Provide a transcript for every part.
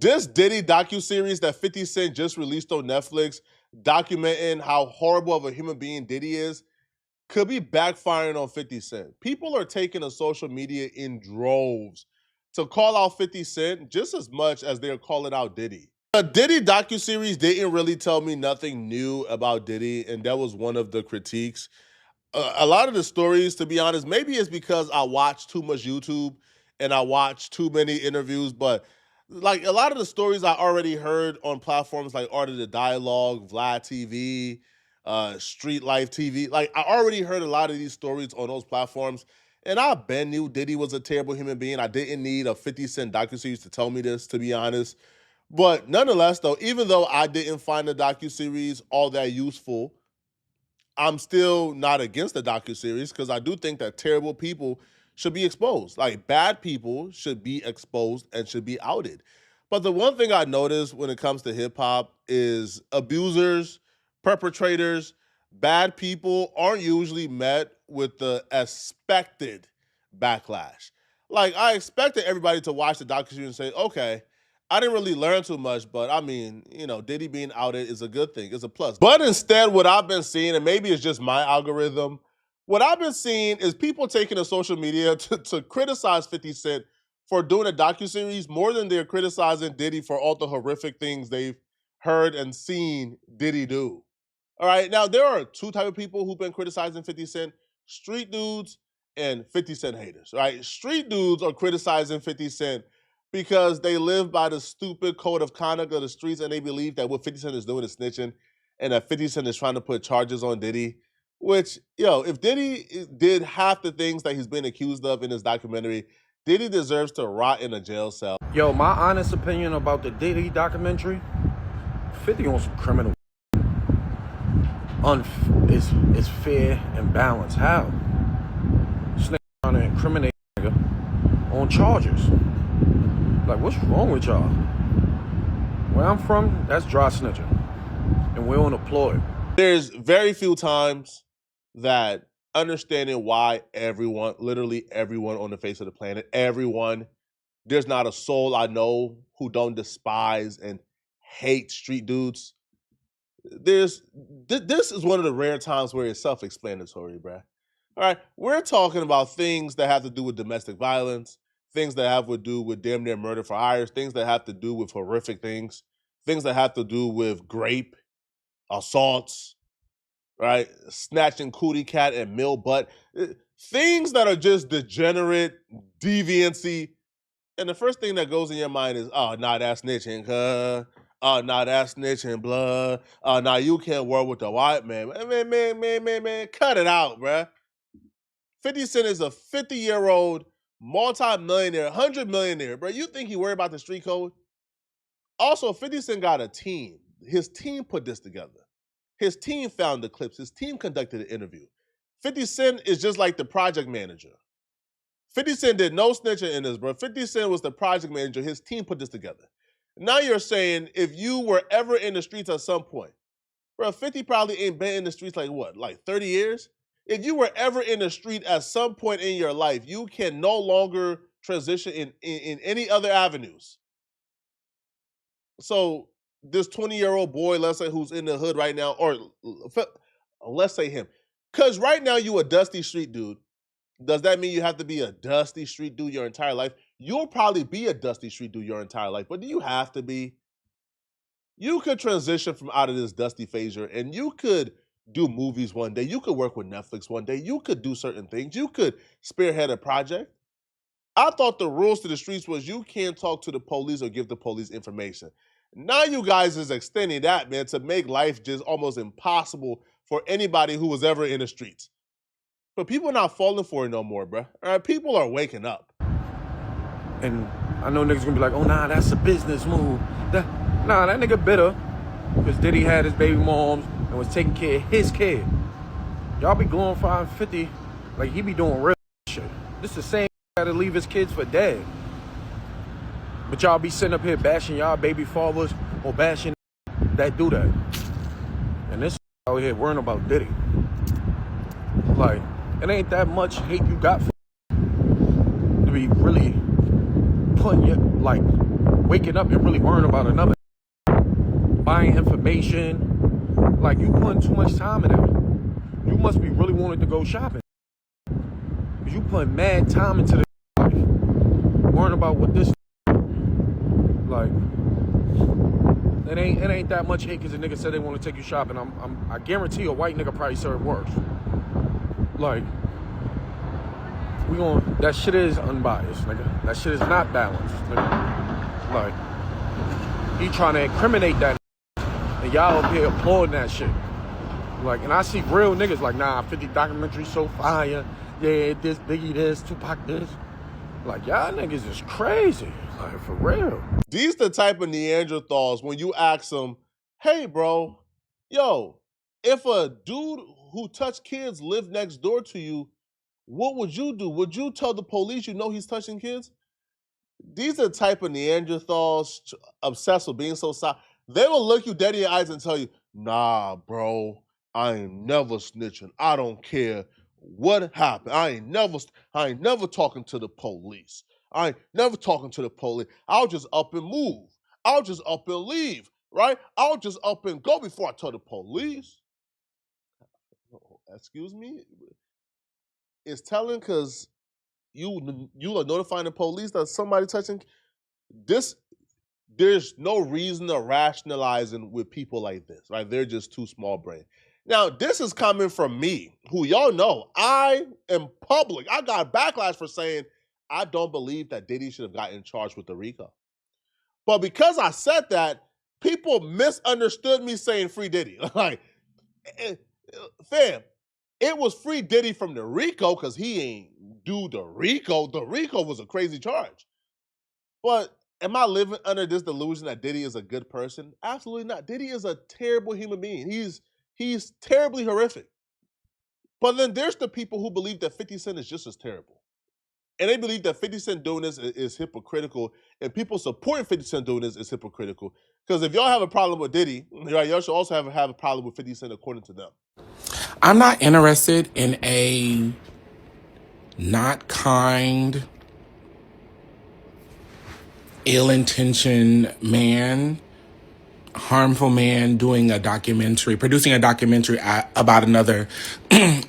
This Diddy docuseries that 50 Cent just released on Netflix, documenting how horrible of a human being Diddy is, could be backfiring on 50 Cent. People are taking to social media in droves to call out 50 Cent just as much as they're calling out Diddy. The Diddy docuseries didn't really tell me nothing new about Diddy, and that was one of the critiques. A lot of the stories, to be honest, maybe it's because I watch too much YouTube and I watch too many interviews, but like a lot of the stories I already heard on platforms like Art of the Dialogue, Vlad TV, Street Life TV. Like I already heard a lot of these stories on those platforms, and I been knew Diddy was a terrible human being. I didn't need a 50 Cent docuseries to tell me this, to be honest. But nonetheless, though, even though I didn't find the docuseries all that useful, I'm still not against the docuseries because I do think that terrible people should be exposed. Like bad people should be exposed and should be outed. But the one thing I noticed when it comes to hip hop is abusers, perpetrators, bad people aren't usually met with the expected backlash. Like I expected everybody to watch the docuseries and say, okay, I didn't really learn too much, but I mean, Diddy being outed is a good thing. It's a plus. But instead, what I've been seeing, and maybe it's just my algorithm, what I've been seeing is people taking to social media to criticize 50 Cent for doing a docuseries more than they're criticizing Diddy for all the horrific things they've heard and seen Diddy do. All right, now there are two type of people who've been criticizing 50 Cent: street dudes and 50 Cent haters. Right? Street dudes are criticizing 50 Cent because they live by the stupid code of conduct of the streets and they believe that what 50 Cent is doing is snitching and that 50 Cent is trying to put charges on Diddy, which, if Diddy did half the things that he's been accused of in his documentary, Diddy deserves to rot in a jail cell. Yo, my honest opinion about the Diddy documentary, 50 on some criminal. It's fair and balanced. How? This nigga trying to incriminate nigga on charges. Like, what's wrong with y'all? Where I'm from, that's dry snitching. And we're unemployed. There's very few times that understanding why everyone, literally everyone on the face of the planet, everyone, there's not a soul I know who don't despise and hate street dudes. This is one of the rare times where it's self-explanatory, bruh. All right, we're talking about things that have to do with domestic violence, things that have to do with damn near murder for hire, things that have to do with horrific things that have to do with grape, assaults, right? Snatching cootie cat and mill butt. Things that are just degenerate, deviancy. And the first thing that goes in your mind is, oh, nah, that's snitching, cuz. Oh, nah, that's snitching, blood. Oh, nah, you can't work with the white man. Man, cut it out, bruh. 50 Cent is a 50-year-old multi-millionaire, 100 millionaire, bro. You think he worried about the street code? Also, 50 Cent got a team. His team put this together. His team found the clips. His team conducted the interview. 50 Cent is just like the project manager. 50 Cent did no snitching in this, bro. 50 Cent was the project manager. His team put this together. Now you're saying if you were ever in the streets at some point, bro, 50 probably ain't been in the streets like what, like 30 years? If you were ever in the street at some point in your life, you can no longer transition in any other avenues. So this 20-year-old boy, let's say, who's in the hood right now, or let's say him, because right now you a dusty street dude. Does that mean you have to be a dusty street dude your entire life? You'll probably be a dusty street dude your entire life, but do you have to be? You could transition from out of this dusty phase and you could do movies one day. You could work with Netflix one day. You could do certain things. You could spearhead a project. I thought the rules to the streets was you can't talk to the police or give the police information. Now you guys is extending that, man, to make life just almost impossible for anybody who was ever in the streets. But people are not falling for it no more, bro. All right, people are waking up. And I know niggas gonna be like, oh, nah, that's a business move. Nah, that nigga bitter because Diddy had his baby moms and was taking care of his kid. Y'all be glorifying 50 like he be doing real shit. This is the same gotta leave his kids for dead. But y'all be sitting up here bashing y'all baby fathers or bashing that do that. And this out here worrying about Diddy. Like, it ain't that much hate you got for to be really putting your, like, waking up and really worrying about another, buying information. Like, you putting too much time in that. You must be really wanting to go shopping. Because you put mad time into this life. Worrying about what this, like, it ain't that much hate because a nigga said they want to take you shopping. I guarantee a white nigga probably served worse. Like, that shit is unbiased, nigga. That shit is not balanced, nigga. Like, he trying to incriminate that, and y'all up here applauding that shit. Like, and I see real niggas like, nah, 50 documentary so fire. Yeah, this, Biggie this, Tupac this. Like, y'all niggas is crazy. Like, for real. These the type of Neanderthals when you ask them, hey, bro, yo, if a dude who touched kids lived next door to you, what would you do? Would you tell the police you know he's touching kids? These are the type of Neanderthals obsessed with being so soft. They will look you dead in your eyes and tell you, nah, bro, I ain't never snitching. I don't care what happened. I ain't never talking to the police. I ain't never talking to the police. I'll just up and move. I'll just up and leave, right? I'll just up and go before I tell the police. Excuse me? It's telling because you are notifying the police that somebody touching this. There's no reason to rationalizing with people like this, right? They're just too small brain. Now, this is coming from me, who y'all know I am public. I got backlash for saying I don't believe that Diddy should have gotten charged with the RICO. But because I said that, people misunderstood me saying free Diddy. Like, fam, it was free Diddy from the RICO because he ain't do the RICO. The RICO was a crazy charge. But am I living under this delusion that Diddy is a good person? Absolutely not. Diddy is a terrible human being. He's terribly horrific. But then there's the people who believe that 50 Cent is just as terrible. And they believe that 50 Cent doing this is hypocritical, and people supporting 50 Cent doing this is hypocritical. Because if y'all have a problem with Diddy, y'all should also have a problem with 50 Cent according to them. I'm not interested in a not kind, ill-intentioned man, harmful man producing a documentary about another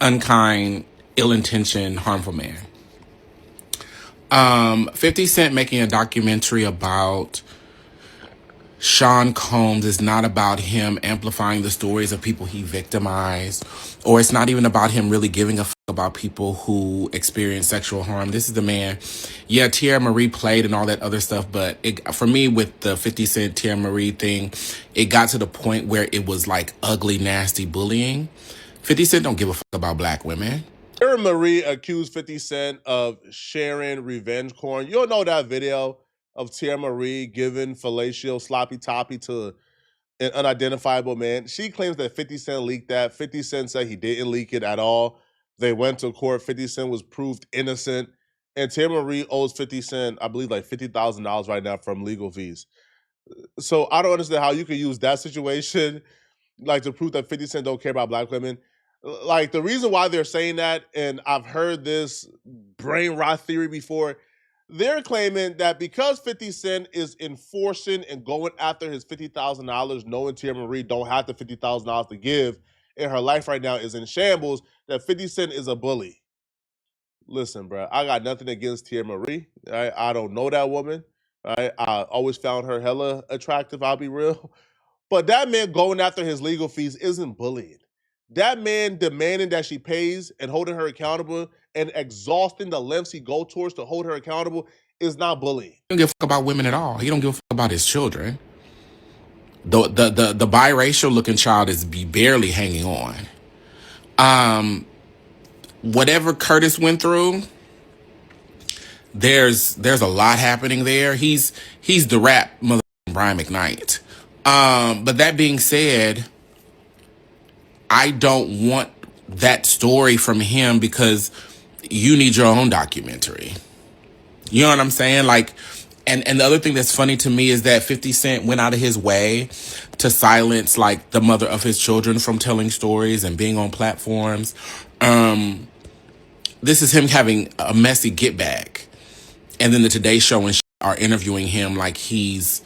unkind, ill-intentioned, harmful man. 50 Cent making a documentary about Sean Combs is not about him amplifying the stories of people he victimized, or it's not even about him really giving a fuck about people who experience sexual harm. This is the man. Yeah, Tierra Marie played and all that other stuff, but for me, with the 50 Cent Tierra Marie thing, it got to the point where it was like ugly, nasty bullying. 50 Cent don't give a fuck about black women. Tierra Marie accused 50 Cent of sharing revenge porn. You don't know that video of Tierra Marie giving fellatio sloppy toppy to an unidentifiable man. She claims that 50 Cent leaked that. 50 Cent said he didn't leak it at all. They went to court. 50 Cent was proved innocent. And Tierra Marie owes 50 Cent, I believe, like $50,000 right now from legal fees. So I don't understand how you could use that situation like to prove that 50 Cent don't care about black women. Like, the reason why they're saying that, and I've heard this brain rot theory before, they're claiming that because 50 Cent is enforcing and going after his $50,000, knowing Tierra Marie don't have the $50,000 to give, and her life right now is in shambles, that 50 Cent is a bully. Listen, bro, I got nothing against Tierra Marie. Right? I don't know that woman. Right? I always found her hella attractive, I'll be real. But that man going after his legal fees isn't bullying. That man demanding that she pays and holding her accountable and exhausting the lengths he go towards to hold her accountable is not bullying. He don't give a fuck about women at all. He don't give a fuck about his children. The biracial looking child is barely hanging on. Whatever Curtis went through, there's a lot happening there. He's the rap mother Brian McKnight. But that being said, I don't want that story from him because you need your own documentary. You know what I'm saying? Like, and the other thing that's funny to me is that 50 Cent went out of his way to silence like the mother of his children from telling stories and being on platforms. This is him having a messy get back. And then the Today Show and are interviewing him like he's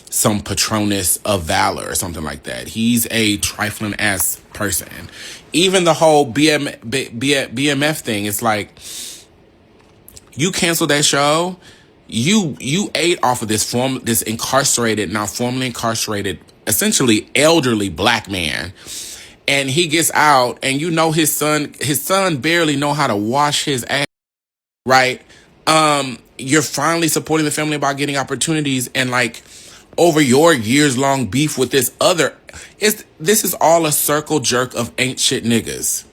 some Patronus of valor or something like that. He's a trifling ass person. Even the whole BMF thing, it's like, you canceled that show. You ate off of this incarcerated, now formerly incarcerated, essentially elderly black man. And he gets out, and his son barely know how to wash his ass, right? You're finally supporting the family about getting opportunities, and like, over your years-long beef with this is all a circle jerk of ain't shit niggas.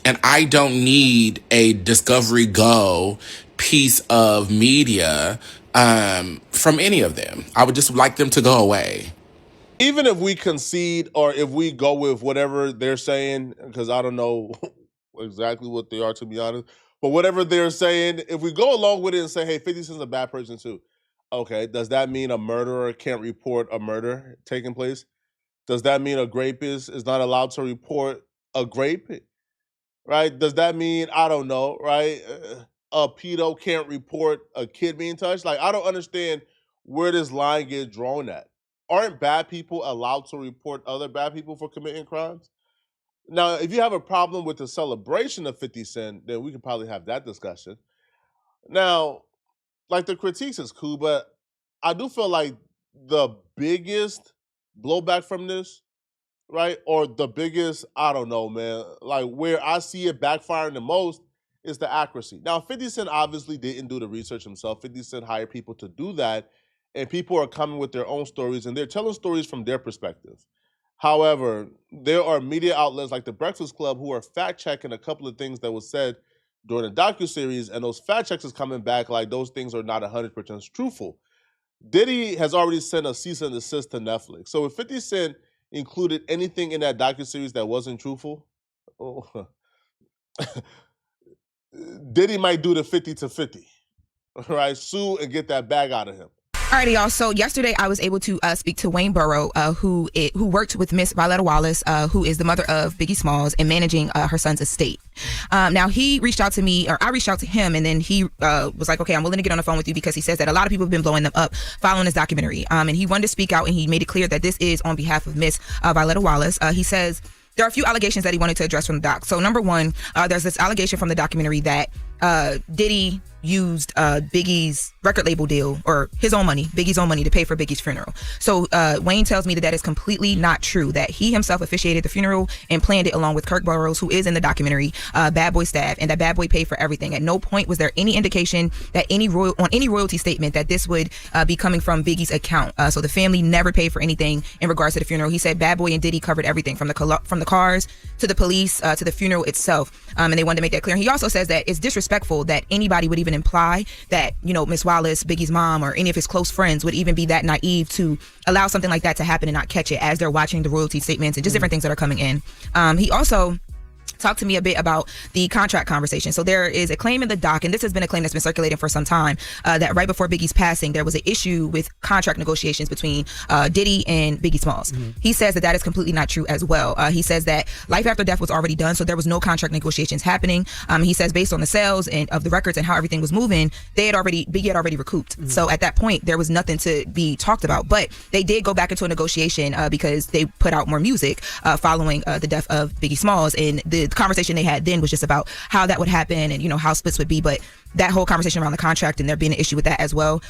And I don't need a Discovery Go piece of media from any of them. I would just like them to go away. Even if we concede or if we go with whatever they're saying, because I don't know exactly what they are, to be honest, but whatever they're saying, if we go along with it and say, hey, 50 Cent's a bad person too, okay, does that mean a murderer can't report a murder taking place? Does that mean a rapist is not allowed to report a grape? Right? Does that mean, I don't know, right? A pedo can't report a kid being touched? Like, I don't understand where this line gets drawn at. Aren't bad people allowed to report other bad people for committing crimes? Now, if you have a problem with the celebration of 50 Cent, then we could probably have that discussion. Now, like, the critiques is cool, but I do feel like the biggest blowback from this, right? Or the biggest, I don't know, man, like where I see it backfiring the most is the accuracy. Now, 50 Cent obviously didn't do the research himself. 50 Cent hired people to do that, and people are coming with their own stories, and they're telling stories from their perspective. However, there are media outlets like the Breakfast Club who are fact-checking a couple of things that was said during the docuseries, and those fact checks is coming back like those things are not 100% truthful. Diddy has already sent a cease and desist to Netflix. So if 50 Cent included anything in that docuseries that wasn't truthful, oh, Diddy might do the 50 to 50, right? Sue and get that bag out of him. Alrighty, y'all. So yesterday I was able to speak to Wayne Burrow, who worked with Miss Violetta Wallace, who is the mother of Biggie Smalls and managing her son's estate. Now he reached out to me, or I reached out to him, and then he was like, "Okay, I'm willing to get on the phone with you," because he says that a lot of people have been blowing them up following this documentary. And he wanted to speak out, and he made it clear that this is on behalf of Miss Violetta Wallace. He says there are a few allegations that he wanted to address from the doc. So number one, there's this allegation from the documentary that Diddy used Biggie's record label deal, or his own money, Biggie's own money, to pay for Biggie's funeral. So Wayne tells me that that is completely not true, that he himself officiated the funeral and planned it along with Kirk Burrows, who is in the documentary, Bad Boy staff, and that Bad Boy paid for everything. At no point was there any indication that any royalty statement that this would be coming from Biggie's account. So the family never paid for anything in regards to the funeral. He said Bad Boy and Diddy covered everything from the cars to the police to the funeral itself, and they wanted to make that clear. And he also says that it's disrespectful that anybody would even imply that, you know, Miss Wallace, Biggie's mom, or any of his close friends would even be that naive to allow something like that to happen and not catch it as they're watching the royalty statements and just different things that are coming in. He also talked to me a bit about the contract conversation. So there is a claim in the doc, and this has been a claim that's been circulating for some time, that right before Biggie's passing, there was an issue with contract negotiations between Diddy and Biggie Smalls. He says that that is completely not true as well. He says that life after death was already done, so there was no contract negotiations happening. He says based on the sales and of the records and how everything was moving, Biggie had already recouped. So at that point, there was nothing to be talked about. But they did go back into a negotiation because they put out more music following the death of Biggie Smalls, and the conversation they had then was just about how that would happen and, you know, how splits would be. But that whole conversation around the contract and there being an issue with that as well,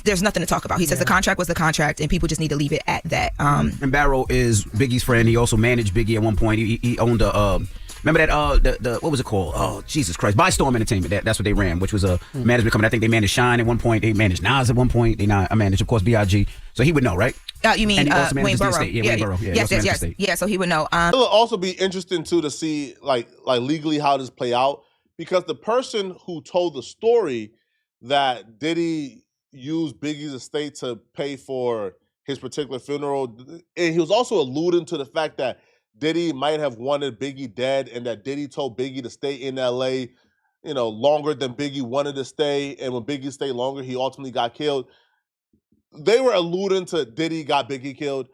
there's nothing to talk about. He says the contract was the contract and people just need to leave it at that. And Barrow is Biggie's friend. He also managed Biggie at one point. He owned a remember that the what was it called? Oh, Jesus Christ. By Storm Entertainment. That's what they ran, which was a management company. I think they managed Shine at one point. They managed Nas at one point. They managed, of course, B.I.G. So he would know, right? You mean Wayne Burrow? Wayne Burrow. Yes. Yeah, so he would know. It'll also be interesting too to see like legally how this play out, because the person who told the story that Diddy used Biggie's estate to pay for his particular funeral, and he was also alluding to the fact that Diddy might have wanted Biggie dead, and that Diddy told Biggie to stay in LA, you know, longer than Biggie wanted to stay, and when Biggie stayed longer, he ultimately got killed. They were alluding to Diddy got Biggie killed,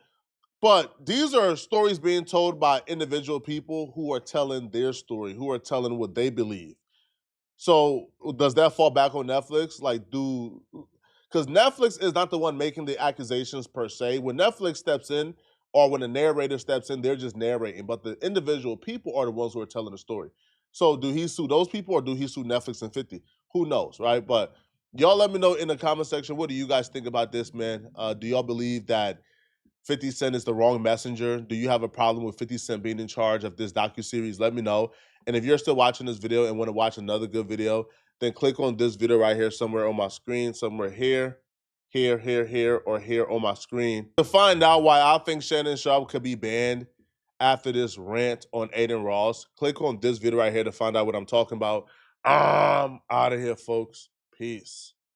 but these are stories being told by individual people who are telling their story, who are telling what they believe. So does that fall back on Netflix? Like, because Netflix is not the one making the accusations per se. When Netflix steps in or when the narrator steps in, they're just narrating. But the individual people are the ones who are telling the story. So do he sue those people or do he sue Netflix and 50? Who knows, right? But y'all let me know in the comment section, what do you guys think about this, man? Do y'all believe that 50 Cent is the wrong messenger? Do you have a problem with 50 Cent being in charge of this docuseries? Let me know. And if you're still watching this video and want to watch another good video, then click on this video right here somewhere on my screen, somewhere here, or here on my screen to find out why I think Shannon Sharpe could be banned after this rant on Aiden Ross. Click on this video right here to find out what I'm talking about. I'm out of here, folks. Peace.